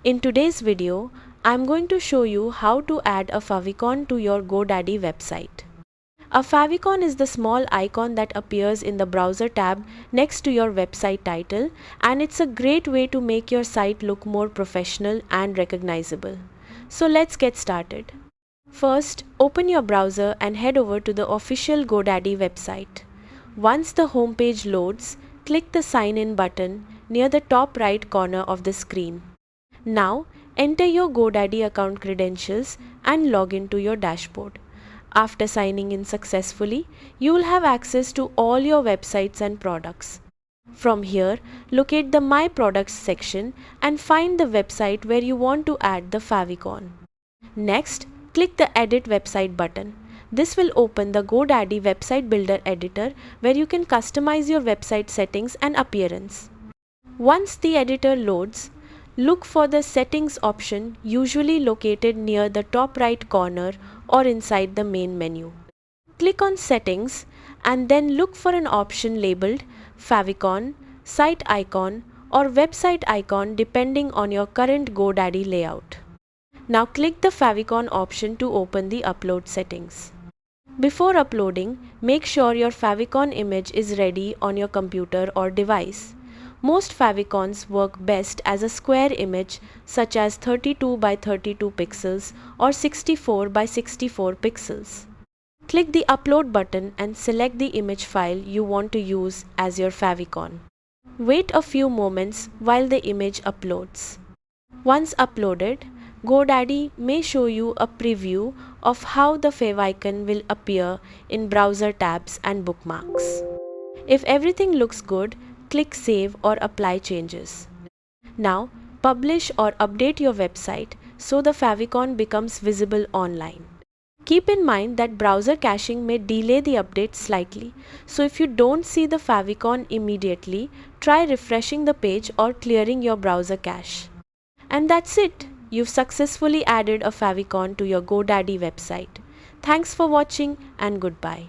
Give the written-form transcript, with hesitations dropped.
In today's video, I'm going to show you how to add a favicon to your Godaddy website. A favicon is the small icon that appears in the browser tab next to your website title, and it's a great way to make your site look more professional and recognizable. So let's get started. First, open your browser and head over to the official Godaddy website. Once the homepage loads, click the Sign In button near the top right corner of the screen. Now, enter your Godaddy account credentials and log into your dashboard. After signing in successfully, you will have access to all your websites and products. From here, locate the My Products section and find the website where you want to add the favicon. Next, click the Edit Website button. This will open the Godaddy Website Builder editor where you can customize your website settings and appearance. Once the editor loads, look for the Settings option, usually located near the top right corner or inside the main menu. Click on Settings and then look for an option labeled Favicon, Site Icon or Website Icon depending on your current Godaddy layout. Now click the favicon option to open the upload settings. Before uploading, make sure your favicon image is ready on your computer or device. Most favicons work best as a square image such as 32 by 32 pixels or 64 by 64 pixels. Click the upload button and select the image file you want to use as your favicon. Wait a few moments while the image uploads. Once uploaded, Godaddy may show you a preview of how the favicon will appear in browser tabs and bookmarks. If everything looks good, click Save or Apply Changes. Now, publish or update your website so the favicon becomes visible online. Keep in mind that browser caching may delay the update slightly, so if you don't see the favicon immediately, try refreshing the page or clearing your browser cache. And that's it! You've successfully added a favicon to your Godaddy website. Thanks for watching and goodbye.